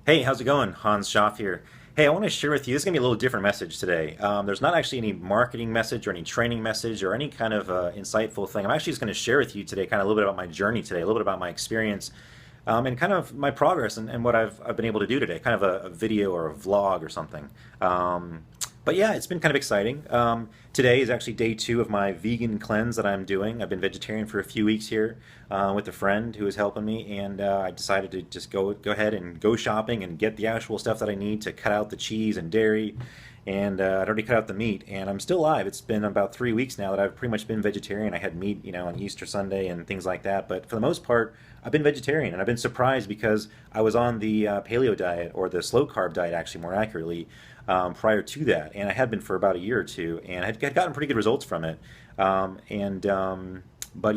Hey, how's it going? Hans Schaff here. Hey, I want to share with you, this is going to be a little different message today. There's not actually any marketing message or any training message or any kind of insightful thing. I'm actually just going to share with you today kind of a little bit about my journey today, a little bit about my experience, and kind of my progress and what I've been able to do today, kind of a video or a vlog or something. But yeah, it's been kind of exciting. Today is actually day two of my vegan cleanse that I'm doing. I've been vegetarian for a few weeks here with a friend who is helping me, and I decided to just go ahead and go shopping and get the actual stuff that I need to cut out the cheese and dairy. And I'd already cut out the meat, and I'm still alive. It's been about 3 weeks now that I've pretty much been vegetarian. I had meat, on Easter Sunday and things like that, but for the most part, I've been vegetarian, and I've been surprised because I was on the paleo diet or the slow carb diet, actually, more accurately, prior to that, and I had been for about a year or two, and I had gotten pretty good results from it. And But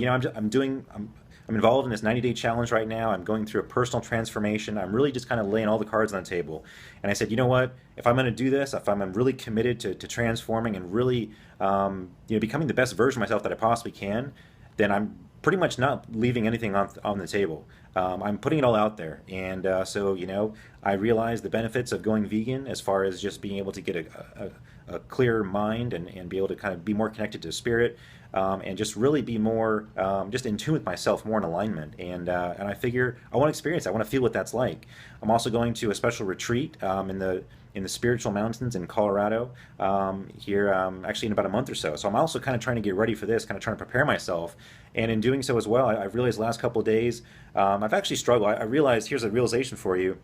I'm involved in this 90-day challenge right now. I'm going through a personal transformation. I'm really just kind of laying all the cards on the table. And I said, you know what? If I'm going to do this, if I'm really committed to transforming and really, becoming the best version of myself that I possibly can, then I'm pretty much not leaving anything on the table. I'm putting it all out there. And I realize the benefits of going vegan as far as just being able to get a clear mind and be able to kind of be more connected to spirit, and just really be more just in tune with myself, more in alignment. And I figure I want to experience. I want to feel what that's like. I'm also going to a special retreat in the spiritual mountains in Colorado here, actually in about a month or so. So I'm also kind of trying to get ready for this, kind of trying to prepare myself. And in doing so as well, I've realized the last couple of days, I've actually struggled. I realized, here's a realization for you.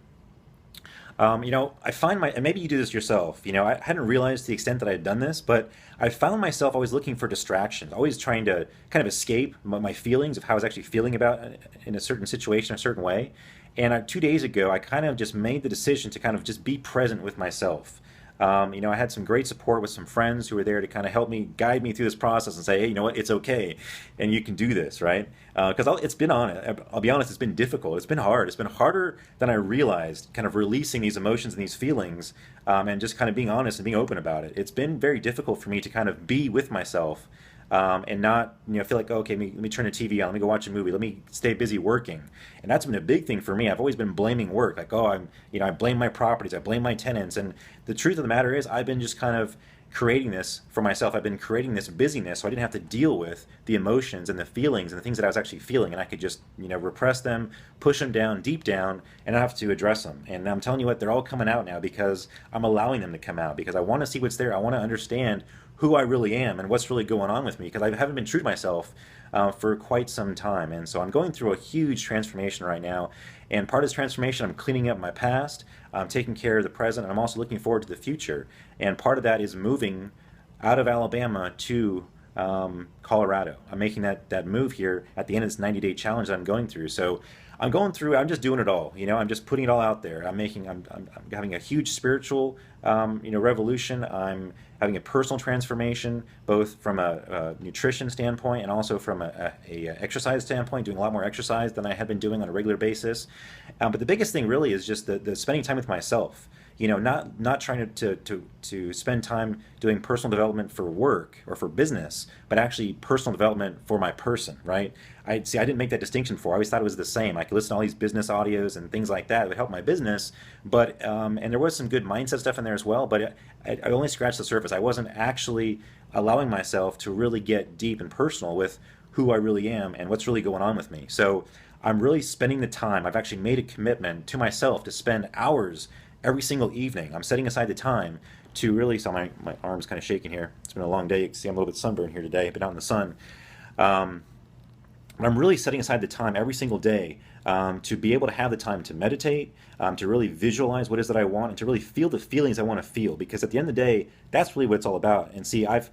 I find and maybe you do this yourself. I hadn't realized to the extent that I had done this, but I found myself always looking for distractions, always trying to kind of escape my feelings of how I was actually feeling about in a certain situation, a certain way. And 2 days ago, I kind of just made the decision to kind of just be present with myself. I had some great support with some friends who were there to kind of help me guide me through this process and say, hey, you know what, it's okay, and you can do this, right? Because it's been on. I'll be honest, it's been difficult. It's been hard. It's been harder than I realized. Kind of releasing these emotions and these feelings, and just kind of being honest and being open about it. It's been very difficult for me to kind of be with myself, and not feel like, oh, okay, let me turn the TV on, let me go watch a movie, let me stay busy working. And that's been a big thing for me. I've always been blaming work, like, oh, I blame my properties, I blame my tenants. And the truth of the matter is, I've been just kind of creating this for myself. I've been creating this busyness so I didn't have to deal with the emotions and the feelings and the things that I was actually feeling, and I could just repress them, push them down deep down, and not have to address them. And I'm telling you what, they're all coming out now because I'm allowing them to come out, because I want to see what's there. I want to understand who I really am and what's really going on with me, because I haven't been true to myself for quite some time. And so I'm going through a huge transformation right now. And part of this transformation, I'm cleaning up my past, I'm taking care of the present, and I'm also looking forward to the future. And part of that is moving out of Alabama to Colorado. I'm making that move here at the end of this 90-day challenge that I'm going through. So I'm just doing it all. I'm just putting it all out there. I'm having a huge spiritual, revolution. I'm having a personal transformation, both from a nutrition standpoint and also from a exercise standpoint, doing a lot more exercise than I had been doing on a regular basis. But the biggest thing really is just the spending time with myself. Not trying to spend time doing personal development for work or for business, but actually personal development for my person, right? I didn't make that distinction before. I always thought it was the same. I could listen to all these business audios and things like that would help my business, but and there was some good mindset stuff in there as well. But I only scratched the surface. I wasn't actually allowing myself to really get deep and personal with who I really am and what's really going on with me. So I'm really spending the time. I've actually made a commitment to myself to spend hours every single evening. I'm setting aside the time to really. So my arm's kind of shaking here. It's been a long day. You can see I'm a little bit sunburned here today, but out in the sun. Um, but I'm really setting aside the time every single day, to be able to have the time to meditate, to really visualize what it is that I want, and to really feel the feelings I want to feel. Because at the end of the day, that's really what it's all about. And see, I've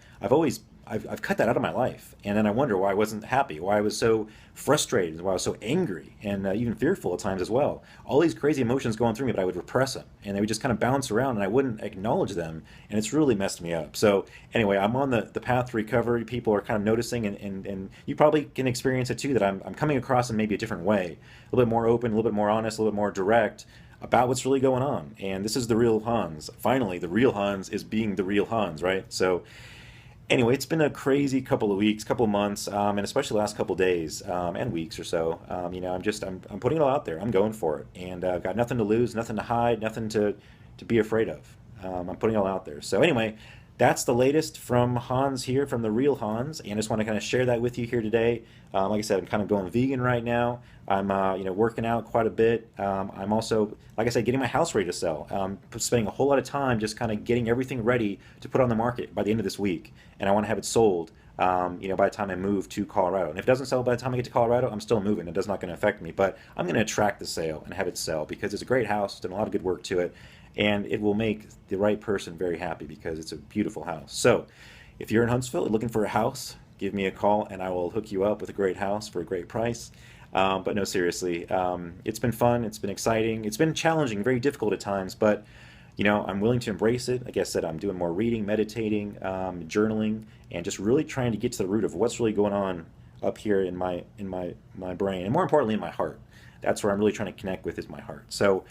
cut that out of my life, and then I wonder why I wasn't happy, why I was so frustrated, why I was so angry, and even fearful at times as well. All these crazy emotions going through me, but I would repress them, and they would just kind of bounce around, and I wouldn't acknowledge them, and it's really messed me up. So anyway, I'm on the path to recovery. People are kind of noticing, and you probably can experience it too, that I'm coming across in maybe a different way, a little bit more open, a little bit more honest, a little bit more direct about what's really going on. And this is the real Hans. Finally, the real Hans is being the real Hans, right? So Anyway, it's been a crazy couple of weeks, couple of months, and especially the last couple of days and weeks or so. I'm putting it all out there. I'm going for it, and got nothing to lose, nothing to hide, nothing to be afraid of. I'm putting it all out there. So anyway, that's the latest from Hans here, from the real Hans, and I just want to kind of share that with you here today. Like I said, I'm kind of going vegan right now. I'm working out quite a bit. I'm also, like I said, getting my house ready to sell. Spending a whole lot of time just kind of getting everything ready to put on the market by the end of this week, and I want to have it sold. By the time I move to Colorado. And if it doesn't sell by the time I get to Colorado, I'm still moving. It does not going to affect me, but I'm going to attract the sale and have it sell because it's a great house, done a lot of good work to it, and it will make the right person very happy because it's a beautiful house. So, if you're in Huntsville looking for a house, give me a call and I will hook you up with a great house for a great price. But no, seriously, it's been fun. It's been exciting. It's been challenging, very difficult at times, but I'm willing to embrace it. Like I said, I'm doing more reading, meditating, journaling, and just really trying to get to the root of what's really going on up here in my brain, and more importantly, in my heart. That's where I'm really trying to connect with is my heart. So,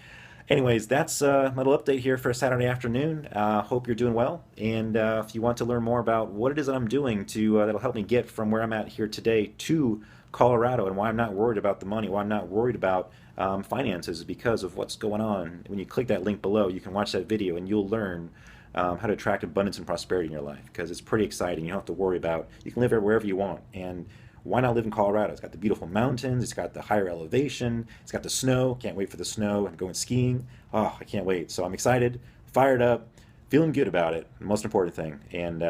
anyways, that's my little update here for a Saturday afternoon. Hope you're doing well, and if you want to learn more about what it is that I'm doing to that'll help me get from where I'm at here today to Colorado, and why I'm not worried about the money, why I'm not worried about finances, is because of what's going on. When you click that link below, you can watch that video, and you'll learn how to attract abundance and prosperity in your life because it's pretty exciting. You don't have to worry about. You can live wherever you want, and why not live in Colorado? It's got the beautiful mountains, it's got the higher elevation, it's got the snow. Can't wait for the snow and going skiing. Oh, I can't wait. So I'm excited, fired up, feeling good about it. The most important thing. And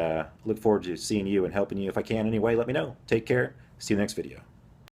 look forward to seeing you and helping you if I can anyway. Let me know. Take care. See you in the next video.